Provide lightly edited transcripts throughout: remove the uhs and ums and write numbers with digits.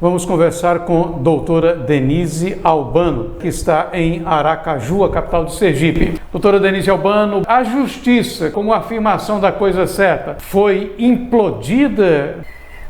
Vamos conversar com doutora Denise Albano, que está em Aracaju, a capital de Sergipe. Doutora Denise Albano, a justiça, como afirmação da coisa certa, foi implodida?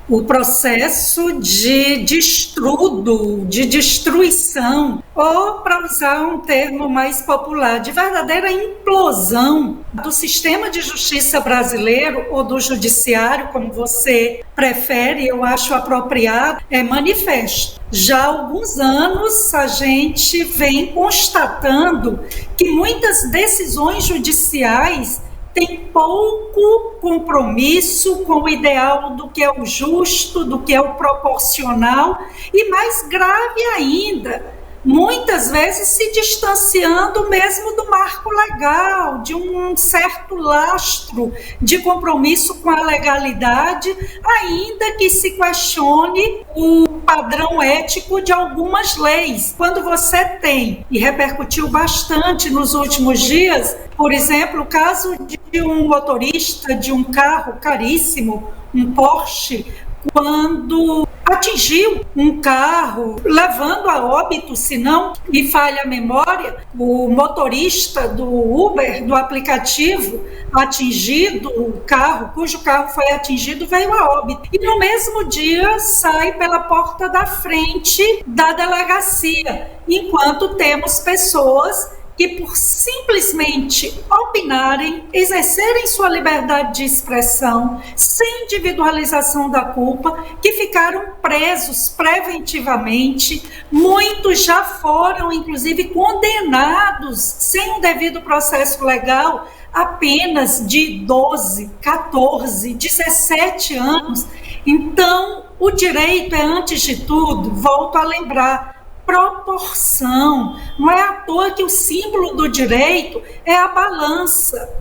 O processo de destrudo, de destruição, ou, para usar um termo mais popular, de verdadeira implosão do sistema de justiça brasileiro ou do judiciário, como você prefere, eu acho apropriado, é manifesto. Já há alguns anos a gente vem constatando que muitas decisões judiciais tem pouco compromisso com o ideal do que é o justo, do que é o proporcional, e mais grave ainda, muitas vezes se distanciando mesmo do marco legal, de um certo lastro de compromisso com a legalidade, ainda que se questione o padrão ético de algumas leis. Quando você tem, e repercutiu bastante nos últimos dias, por exemplo, o caso de um motorista de um carro caríssimo, um Porsche, quando atingiu um carro, levando a óbito, se não me falha a memória, o motorista do Uber, do aplicativo, atingido, o carro, cujo carro foi atingido, veio a óbito. E no mesmo dia sai pela porta da frente da delegacia, enquanto temos pessoas que, por simplesmente opinarem, exercerem sua liberdade de expressão, sem individualização da culpa, que ficaram presos preventivamente, muitos já foram, inclusive, condenados, sem um devido processo legal, apenas de 12, 14, 17 anos. Então, o direito é, antes de tudo, volto a lembrar, proporção. Não é à toa que o símbolo do direito é a balança.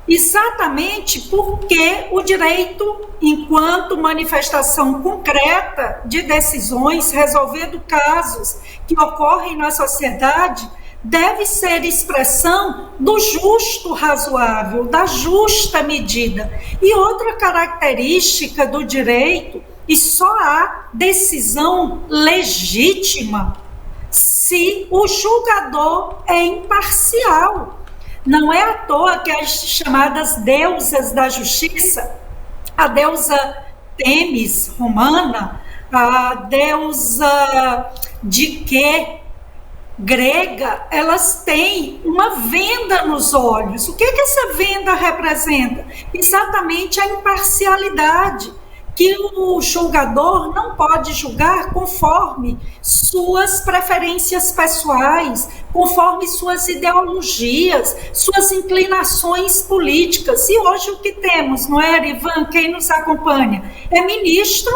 Exatamente porque o direito, enquanto manifestação concreta de decisões, resolvendo casos que ocorrem na sociedade, deve ser expressão do justo razoável, da justa medida. E outra característica do direito, e só há decisão legítima se o julgador é imparcial. Não é à toa que as chamadas deusas da justiça, a deusa Temis romana, a deusa Dike grega, elas têm uma venda nos olhos. O que essa venda representa? Exatamente a imparcialidade, que o julgador não pode julgar conforme suas preferências pessoais, conforme suas ideologias, suas inclinações políticas. E hoje o que temos, não é, Erivan, quem nos acompanha? É ministro,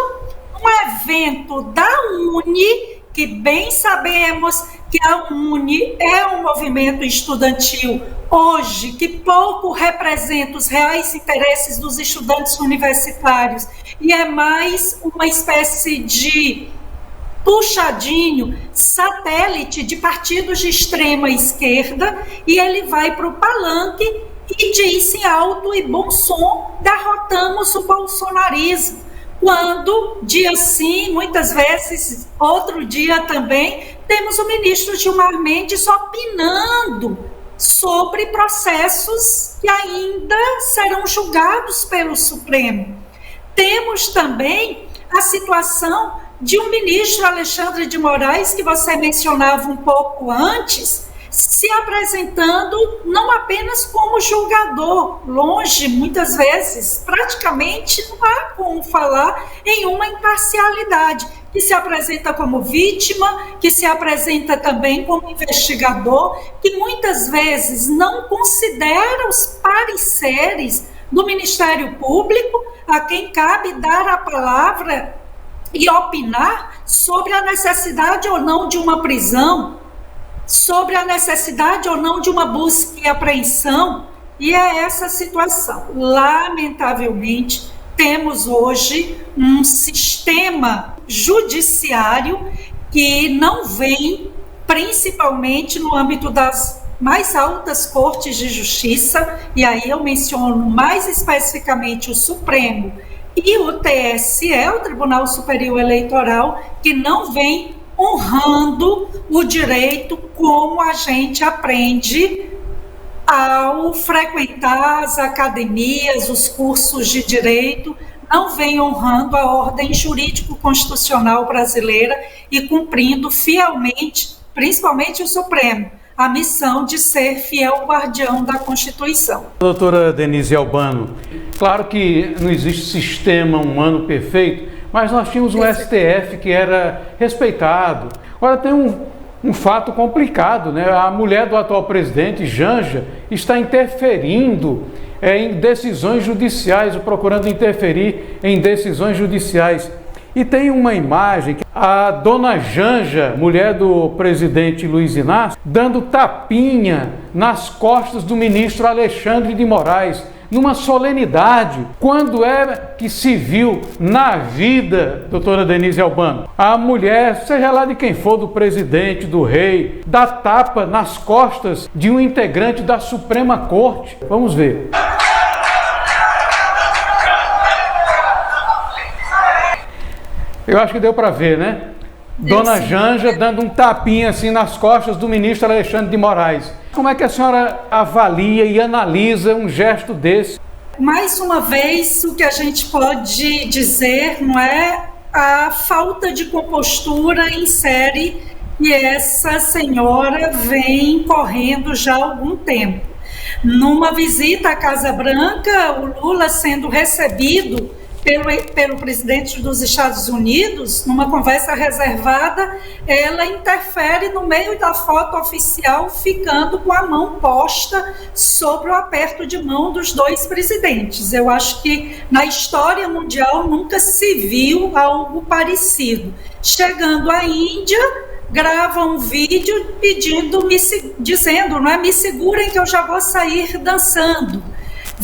um evento da UNE, que bem sabemos que a UNE é um movimento estudantil hoje que pouco representa os reais interesses dos estudantes universitários e é mais uma espécie de puxadinho, satélite de partidos de extrema esquerda, e ele vai para o palanque e diz em alto e bom som: derrotamos o bolsonarismo. Quando, dia sim, muitas vezes, outro dia também, temos o ministro Gilmar Mendes opinando sobre processos que ainda serão julgados pelo Supremo. Temos também a situação de um ministro, Alexandre de Moraes, que você mencionava um pouco antes, se apresentando não apenas como julgador, longe, muitas vezes, praticamente não há como falar em uma imparcialidade, que se apresenta como vítima, que se apresenta também como investigador, que muitas vezes não considera os pareceres do Ministério Público, a quem cabe dar a palavra e opinar sobre a necessidade ou não de uma prisão, sobre a necessidade ou não de uma busca e apreensão. E é essa situação. Lamentavelmente, temos hoje um sistema judiciário que não vem, principalmente no âmbito das mais altas cortes de justiça, e aí eu menciono mais especificamente o Supremo e o TSE, o Tribunal Superior Eleitoral, que não vem honrando o direito como a gente aprende ao frequentar as academias, os cursos de direito, não vem honrando a ordem jurídico-constitucional brasileira e cumprindo fielmente, principalmente o Supremo, a missão de ser fiel guardião da Constituição. Doutora Denise Albano, claro que não existe sistema humano perfeito, mas nós tínhamos um STF que era respeitado. Agora tem um fato complicado, né? A mulher do atual presidente, Janja, está interferindo em decisões judiciais, procurando interferir em decisões judiciais. E tem uma imagem que a dona Janja, mulher do presidente Luiz Inácio, dando tapinha nas costas do ministro Alexandre de Moraes, numa solenidade. Quando é que se viu na vida, doutora Denise Albano, a mulher, seja lá de quem for, do presidente, do rei, dá tapa nas costas de um integrante da Suprema Corte? Vamos ver. Eu acho que deu para ver, né? Dona Janja dando um tapinha assim nas costas do ministro Alexandre de Moraes. Como é que a senhora avalia e analisa um gesto desse? Mais uma vez, o que a gente pode dizer, não é, a falta de compostura em série que essa senhora vem correndo já há algum tempo. Numa visita à Casa Branca, o Lula sendo recebido pelo presidente dos Estados Unidos, numa conversa reservada, ela interfere no meio da foto oficial, ficando com a mão posta sobre o aperto de mão dos dois presidentes. Eu acho que na história mundial nunca se viu algo parecido. Chegando à Índia, grava um vídeo dizendo, não é, me segurem que eu já vou sair dançando.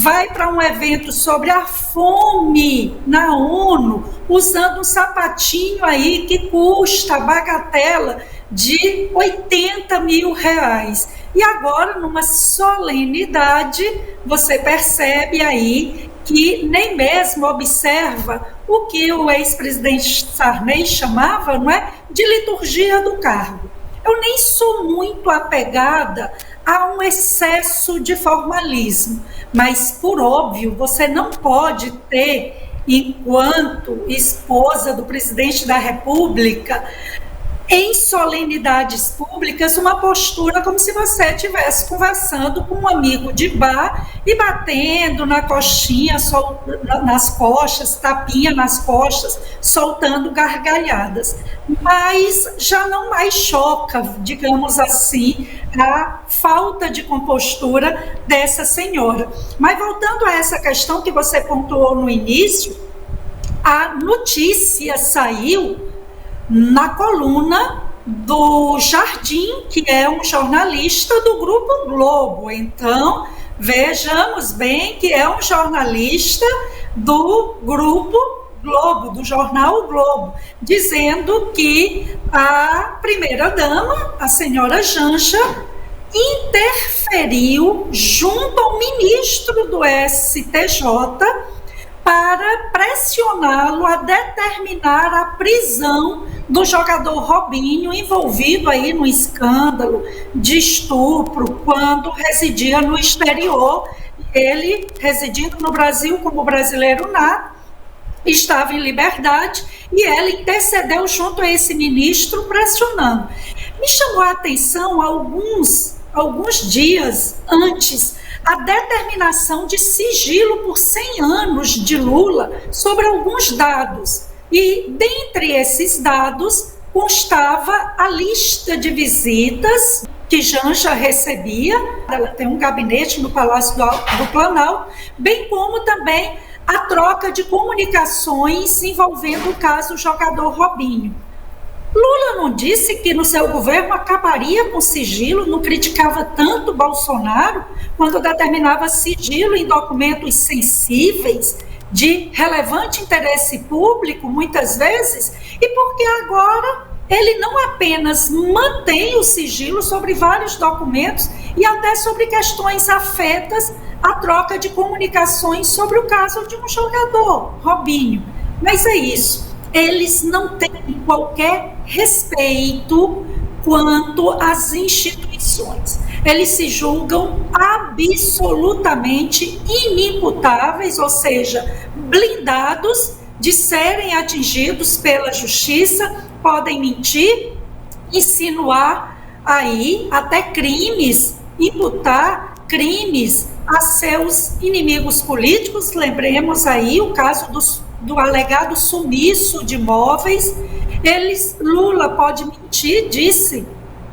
Vai para um evento sobre a fome na ONU, usando um sapatinho aí que custa bagatela de R$80 mil. E agora, numa solenidade, você percebe aí que nem mesmo observa o que o ex-presidente Sarney chamava, não é, de liturgia do cargo. Eu nem sou muito apegada a um excesso de formalismo, mas, por óbvio, você não pode ter, enquanto esposa do presidente da República, em solenidades públicas, uma postura como se você estivesse conversando com um amigo de bar e batendo na coxinha, nas costas, tapinha nas costas, soltando gargalhadas. Mas já não mais choca, digamos assim, a falta de compostura dessa senhora. Mas voltando a essa questão que você pontuou no início, a notícia saiu na coluna do Jardim, que é um jornalista do Grupo Globo. Então, vejamos bem que é um jornalista do Grupo Globo, do jornal o Globo, dizendo que a primeira-dama, a senhora Janja, interferiu junto ao ministro do STJ para pressioná-lo a determinar a prisão do jogador Robinho, envolvido aí no escândalo de estupro, quando residia no exterior. Ele, residindo no Brasil como brasileiro nato, estava em liberdade e ela intercedeu junto a esse ministro, pressionando. Me chamou a atenção alguns dias antes a determinação de sigilo por 100 anos de Lula sobre alguns dados. E, dentre esses dados, constava a lista de visitas que Janja recebia. Ela tem um gabinete no Palácio do Planalto, bem como também a troca de comunicações envolvendo o caso do jogador Robinho. Lula não disse que no seu governo acabaria com sigilo, não criticava tanto Bolsonaro quando determinava sigilo em documentos sensíveis, de relevante interesse público, muitas vezes, e porque agora ele não apenas mantém o sigilo sobre vários documentos e até sobre questões afetas à troca de comunicações sobre o caso de um jogador, Robinho. Mas é isso, eles não têm qualquer respeito quanto às instituições. Eles se julgam absolutamente inimputáveis, ou seja, blindados de serem atingidos pela justiça, podem mentir, insinuar aí até crimes, imputar crimes a seus inimigos políticos. Lembremos aí o caso do alegado sumiço de imóveis. Lula pode mentir, disse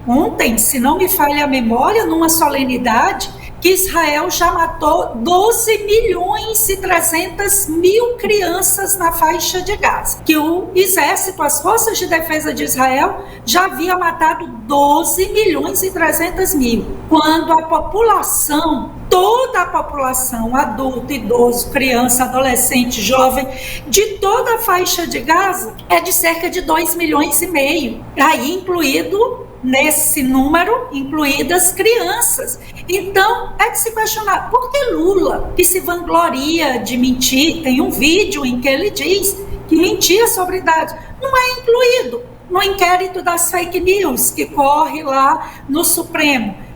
ontem, se não me falha a memória, numa solenidade, que Israel já matou 12.300.000 crianças na faixa de Gaza, que o exército, as forças de defesa de Israel, já havia matado 12.300.000, quando a população, toda a população, adulto, idoso, criança, adolescente, jovem, de toda a faixa de Gaza, é de cerca de 2,5 milhões, aí incluído nesse número, incluídas crianças. Então, é de se questionar, por que Lula, que se vangloria de mentir, tem um vídeo em que ele diz que mentia sobre dados, não é incluído no inquérito das fake news que corre lá no Supremo?